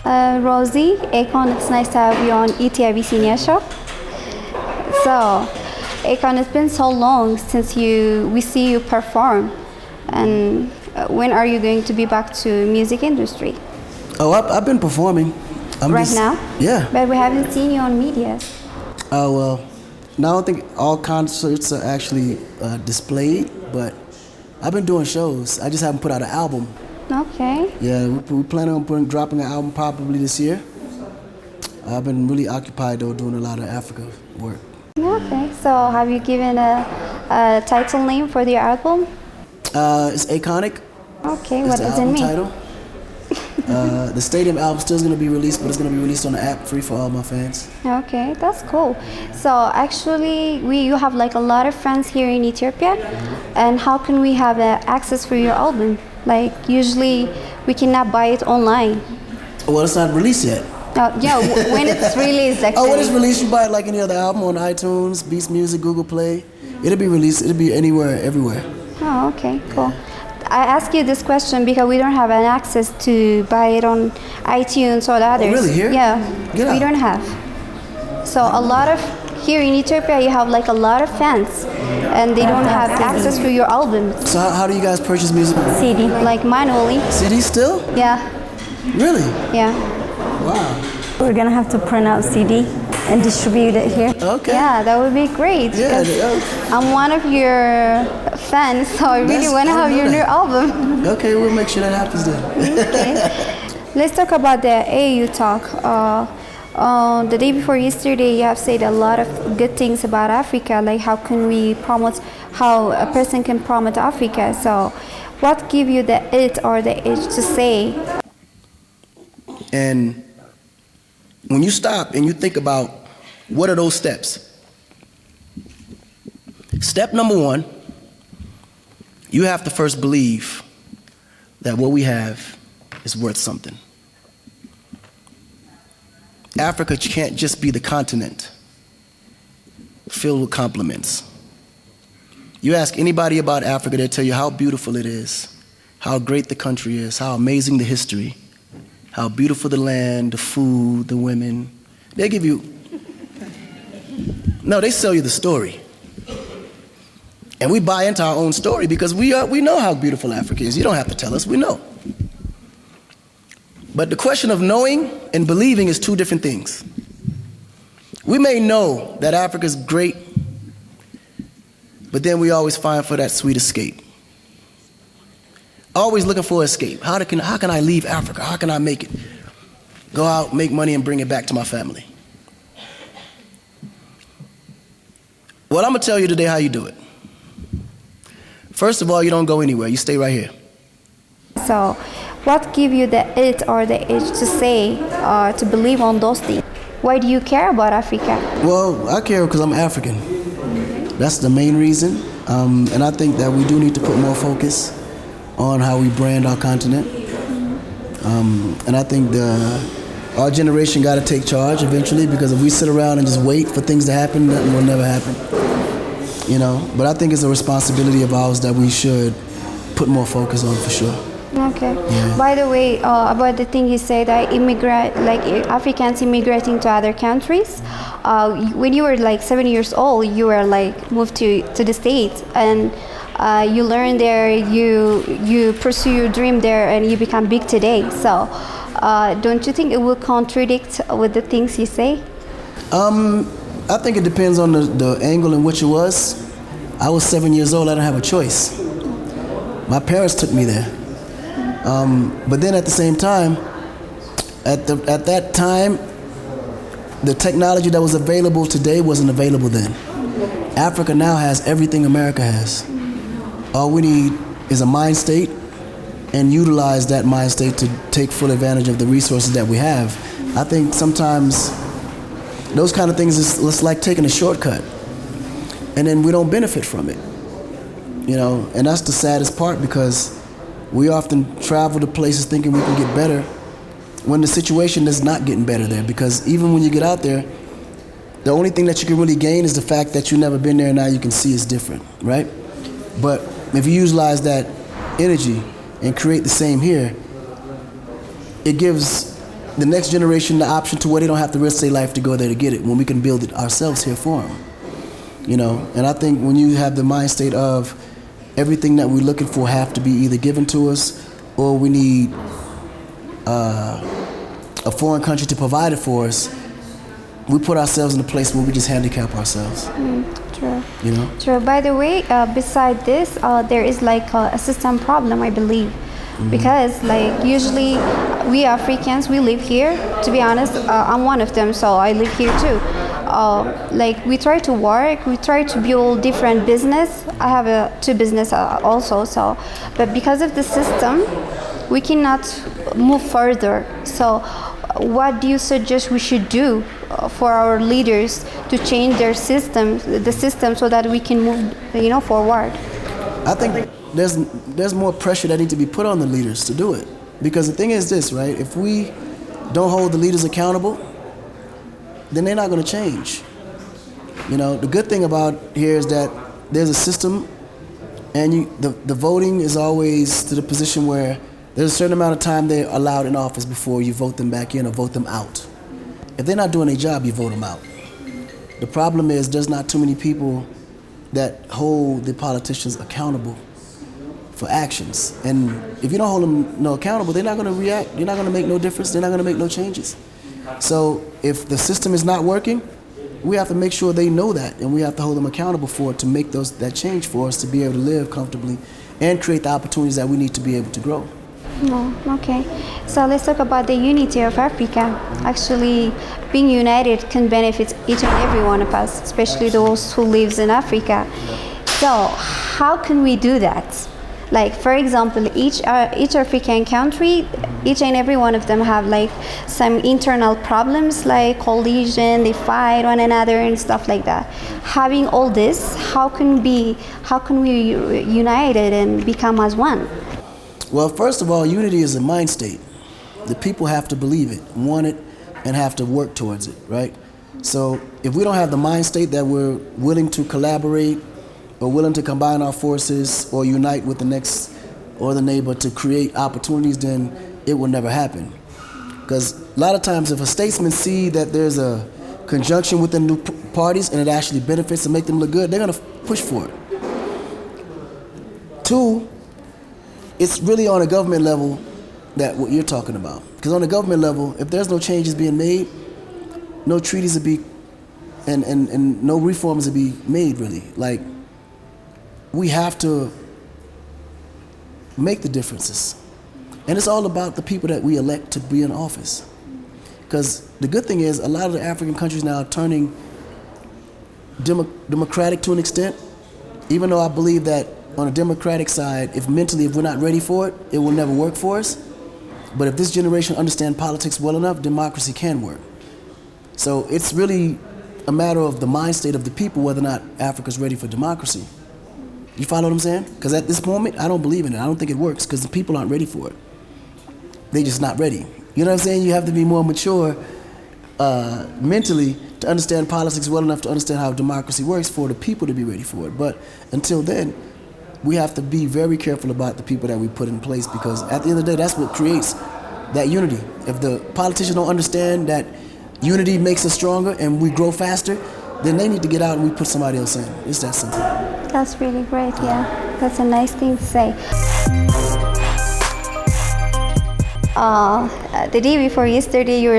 Rozi, Akon, it's nice to have you on Abyssinia Show. So, Akon, it's been so long since we see you perform, and when are you going to be back to music industry? Oh, I've been performing. Right now? Yeah. But we haven't seen you on media. Oh, well, now I don't think all concerts are actually displayed, but I've been doing shows. I just haven't put out an album. Okay. Yeah, we plan on dropping an album probably this year. I've been really occupied though, doing a lot of Africa work. Okay, so have you given a title name for the album? It's Iconic. Okay, It's what the does it album mean? title. The stadium album still going to be released, but it's going to be released on the app, free for all my fans. Okay, that's cool. So actually, you have like a lot of friends here in Ethiopia, and how can we have access for your album? Like usually, we cannot buy it online. Well, it's not released yet. Yeah, when it's released, actually. Oh, when it's released, you buy it like any other album on iTunes, Beats Music, Google Play. It'll be released. It'll be anywhere, everywhere. Oh, okay, cool. I ask you this question because we don't have an access to buy it on iTunes or the others. Oh, really? Here? Yeah, Get out. we don't have. So a lot of here in Ethiopia, you have like a lot of fans, and they don't have access to your album. So how do you guys purchase music? CD, like manually. CD still? Yeah, Really? yeah. Wow. We're gonna have to print out CD and distribute it here. Okay. Yeah, that would be great. Yeah, because I'm one of your fans, so I really want to have your new album. Okay, we'll make sure that happens then. Okay. Let's talk about the AU talk. The day before yesterday, you have said a lot of good things about Africa, like how can we promote, how a person can promote Africa. So, what give you the it or the edge to say? And when you stop and you think about what are those steps? Step number one, you have to first believe that what we have is worth something. Africa can't just be the continent filled with compliments. You ask anybody about Africa, they'll tell you how beautiful it is, how great the country is, how amazing the history, how beautiful the land, the food, the women. They give you, no, they sell you the story. And we buy into our own story because we know how beautiful Africa is. You don't have to tell us, we know. But the question of knowing and believing is two different things. We may know that Africa is great, but then we always find for that sweet escape. Always looking for escape. How can I leave Africa? How can I make it? Go out, make money, and bring it back to my family. Well, I'm going to tell you today how you do it. First of all, you don't go anywhere. You stay right here. So, what give you the it or the edge to say or to believe on those things? Why do you care about Africa? Well, I care because I'm African. That's the main reason. And I think that we do need to put more focus on how we brand our continent. And I think our generation got to take charge eventually, because if we sit around and just wait for things to happen, nothing will never happen. You know, but I think it's a responsibility of ours that we should put more focus on for sure. Okay. Yeah. By the way, about the thing you said, Africans immigrating to other countries. When you were like 7 years old, you were like moved to the States, and you learn there, you pursue your dream there, and you become big today. So, don't you think it will contradict with the things you say? I think it depends on the angle in which it was. I was 7 years old. I didn't have a choice. My parents took me there. But then at the same time, at that time, the technology that was available today wasn't available then. Africa now has everything America has. All we need is a mind state and utilize that mind state to take full advantage of the resources that we have. I think sometimes those kind of things is like taking a shortcut, and then we don't benefit from it. You know, and that's the saddest part, because we often travel to places thinking we can get better when the situation is not getting better there. Because even when you get out there, the only thing that you can really gain is the fact that you've never been there, and now you can see it's different, right? But if you utilize that energy and create the same here, it gives the next generation the option to where they don't have to risk their life to go there to get it when we can build it ourselves here for them. You know, and I think when you have the mind state of everything that we're looking for have to be either given to us or we need a foreign country to provide it for us, we put ourselves in a place where we just handicap ourselves. True. You know? True. By the way, beside this, there is like a system problem, I believe. Because like usually we Africans, we live here. To be honest, I'm one of them, so I live here too. Like we try to work, we try to build different business. I have two business also, so but because of the system, we cannot move further. So what do you suggest we should do for our leaders to change their systems, the system, so that we can move, forward? I think there's more pressure that needs to be put on the leaders to do it. Because the thing is this, right? If we don't hold the leaders accountable, then they're not going to change. You know, the good thing about here is that there's a system, and the voting is always to the position where there's a certain amount of time they're allowed in office before you vote them back in or vote them out. If they're not doing their job, you vote them out. The problem is there's not too many people that hold the politicians accountable for actions. And if you don't hold them accountable, they're not going to react. You're not going to make no difference. They're not going to make no changes. So if the system is not working, we have to make sure they know that, and we have to hold them accountable for it to make that change for us to be able to live comfortably and create the opportunities that we need to be able to grow. Okay. So let's talk about the unity of Africa. Actually, being united can benefit each and every one of us, especially those who lives in Africa. So how can we do that? Like, for example, each African country, each and every one of them have like some internal problems, like collision, they fight one another and stuff like that. Having all this, how can we unite it and become as one? Well, first of all, unity is a mind state. The people have to believe it, want it, and have to work towards it, right? So if we don't have the mind state that we're willing to collaborate or willing to combine our forces or unite with the next or the neighbor to create opportunities, then it will never happen. Because a lot of times if a statesman see that there's a conjunction within new parties and it actually benefits and make them look good, they're going to push for it. Two, it's really on a government level that what you're talking about. Because on the government level, if there's no changes being made, no treaties will be, and no reforms will be made really. Like, we have to make the differences. And it's all about the people that we elect to be in office. Because the good thing is a lot of the African countries now are turning democratic to an extent, even though I believe that on the democratic side, if we're not ready for it, it will never work for us. But if this generation understands politics well enough, democracy can work. So it's really a matter of the mind state of the people whether or not Africa's ready for democracy. You follow what I'm saying? Because at this moment, I don't believe in it. I don't think it works because the people aren't ready for it. They're just not ready. You know what I'm saying? You have to be more mature mentally to understand politics well enough to understand how democracy works for the people to be ready for it. But until then, we have to be very careful about the people that we put in place, because at the end of the day, that's what creates that unity. If the politicians don't understand that unity makes us stronger and we grow faster, then they need to get out and we put somebody else in. It's that simple. That's really great, yeah. That's a nice thing to say. The day before yesterday, you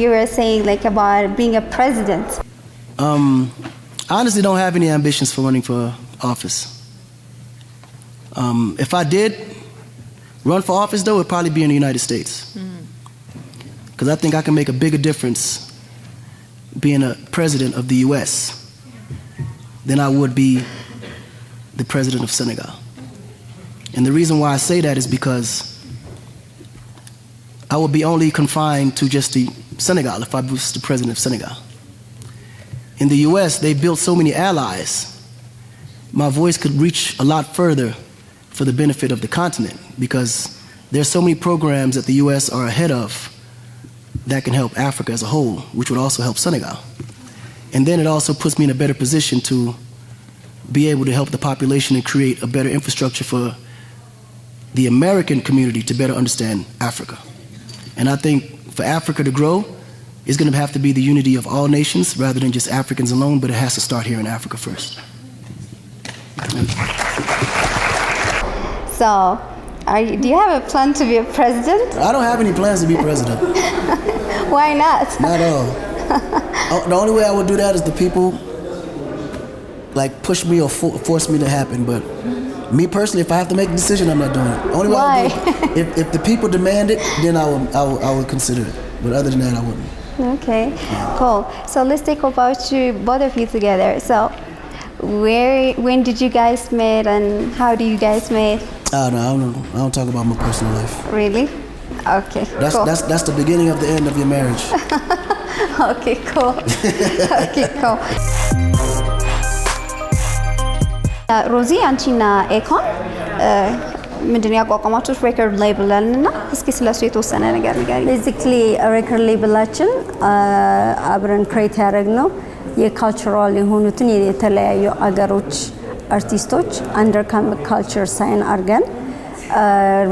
were saying like about being a president. I honestly don't have any ambitions for running for office. If I did run for office, though, it would probably be in the United States. Because I think I can make a bigger difference being a president of the U.S. than I would be the president of Senegal. And the reason why I say that is because I would be only confined to just the Senegal if I was the president of Senegal. In the U.S., they built so many allies. My voice could reach a lot further for the benefit of the continent, because there's so many programs that the U.S. are ahead of that can help Africa as a whole, which would also help Senegal. And then it also puts me in a better position to be able to help the population and create a better infrastructure for the American community to better understand Africa. And I think for Africa to grow, it's going to have to be the unity of all nations rather than just Africans alone, but it has to start here in Africa first. So, do you have a plan to be a president? I don't have any plans to be president. Why not? Not at all. The only way I would do that is the people like push me or force me to happen. But me personally, if I have to make a decision, I'm not doing it. Only way Why? I would do it, if the people demand it, then I would consider it. But other than that, I wouldn't. Okay, cool. So let's talk about you, both of you together. So, when did you guys meet, and how do you guys meet? No, I don't talk about my personal life. Really? Okay, cool. That's the beginning of the end of your marriage. Okay, cool. Okay, cool. ሮዚ አንቺና ኤኮን ምንድነው ያቋቋማችሁት ሬከርድ ሌብል አለና እስኪ ስለሱ የተወሰነ ነገር ንገሪኝ። ቤዚክሊ ሬከርድ ሌብላችን አብረን ክሬት ያደረግነው የካልቸራል የሆኑትን የተለያዩ አገሮች አርቲስቶች አንደር ካልቸር ሳይን አርገን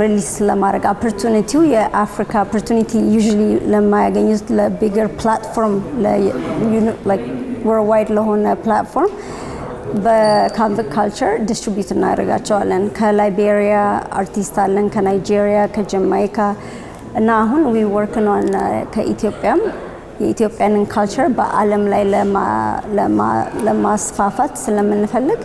ሪሊስ ለማድረግ ኦፖርቹኒቲው የአፍሪካ ኦፖርቹኒቲ ዩዥሊ ለማያገኙት ለቢገር ፕላትፎርም ላይክ ወርልድዋይድ ለሆነ ፕላትፎርም በካምቢክ ካልቸር ዲስትሪቢዩት እናደርጋቸዋለን። ከላይቤሪያ አርቲስት አለን፣ ከናይጄሪያ፣ ከጀማይካ እና አሁን ዊ ወርክን ኦን ከኢትዮጵያም የኢትዮጵያንን ካልቸር በዓለም ላይ ለማስፋፋት ስለምንፈልግ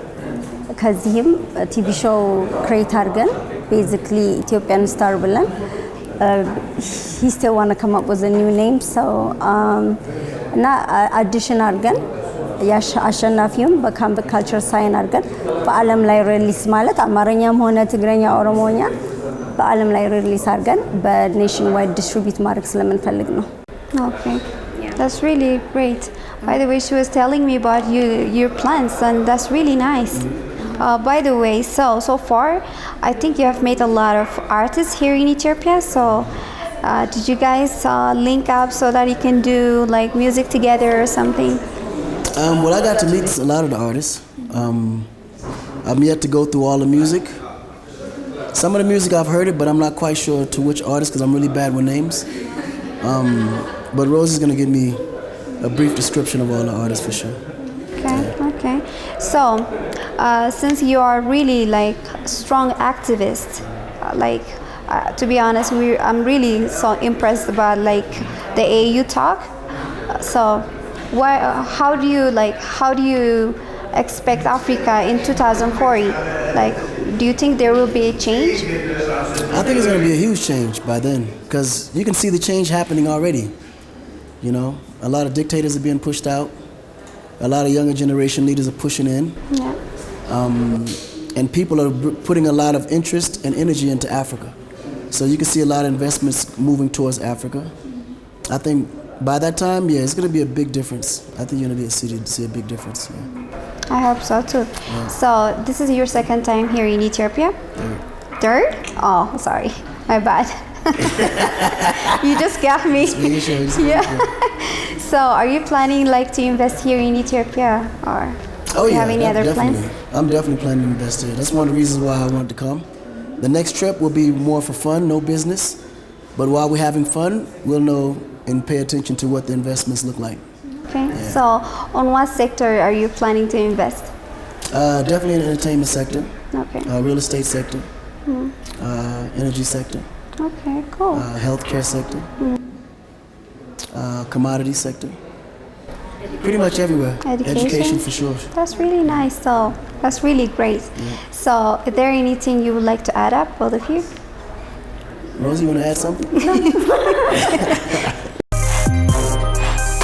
ከዚህም ቲቪ ሾው ክሬት አድርገን ቤዚክሊ ኢትዮጵያን ስታር ብለን he still want to come up with a new name so እና አዲሽን አድርገን አሸናፊውም በካምቢክ ካልቸር ሳይን አድርገን በዓለም ላይ ሪሊስ ማለት አማርኛም ሆነ ትግረኛ፣ ኦሮሞኛ በዓለም ላይ ሪሊስ አድርገን በኔሽን ዋይድ ዲስትሪቢዩት ማድረግ ስለምንፈልግ ነው። Okay, that's really great. By the way, she was telling me about your plans, and that's really nice. By the way, so far, I think you have made a lot of artists here in Ethiopia. So, did you guys link up so that you can do like music together or something? Well, I got to meet a lot of the artists. I'm yet to go through all the music. Some of the music I've heard it, but I'm not quite sure to which artist because I'm really bad with names. But Rozi's gonna give me a brief description of all the artists for sure. Okay. So, since you are really like strong activist, to be honest, I'm really so impressed about like the AU talk. So, how do you expect Africa in 2040? Like, do you think there will be a change? I think it's going to be a huge change by then because you can see the change happening already. You know, a lot of dictators are being pushed out. A lot of younger generation leaders are pushing in. Yeah. And people are putting a lot of interest and energy into Africa. So you can see a lot of investments moving towards Africa. I think by that time, yeah, it's going to be a big difference. I think you're going to see a big difference. Yeah. I hope so too. Yeah. So this is your second time here in Ethiopia? Third? Oh, sorry. My bad. You just got me. Yeah. So are you planning like to invest here in Ethiopia or do you have any other plans? I'm definitely planning to invest here. That's one of the reasons why I wanted to come. The next trip will be more for fun, no business. But while we're having fun, we'll know and pay attention to what the investments look like. Okay. Yeah. So on what sector are you planning to invest? Definitely in the entertainment sector. Okay. Real estate sector. Energy sector. Okay, cool. Healthcare sector. Commodity sector. Pretty much everywhere. Education for sure. That's really nice. So that's really great. Yeah. So is there anything you would like to add up, both of you? Rozi, you want to add something?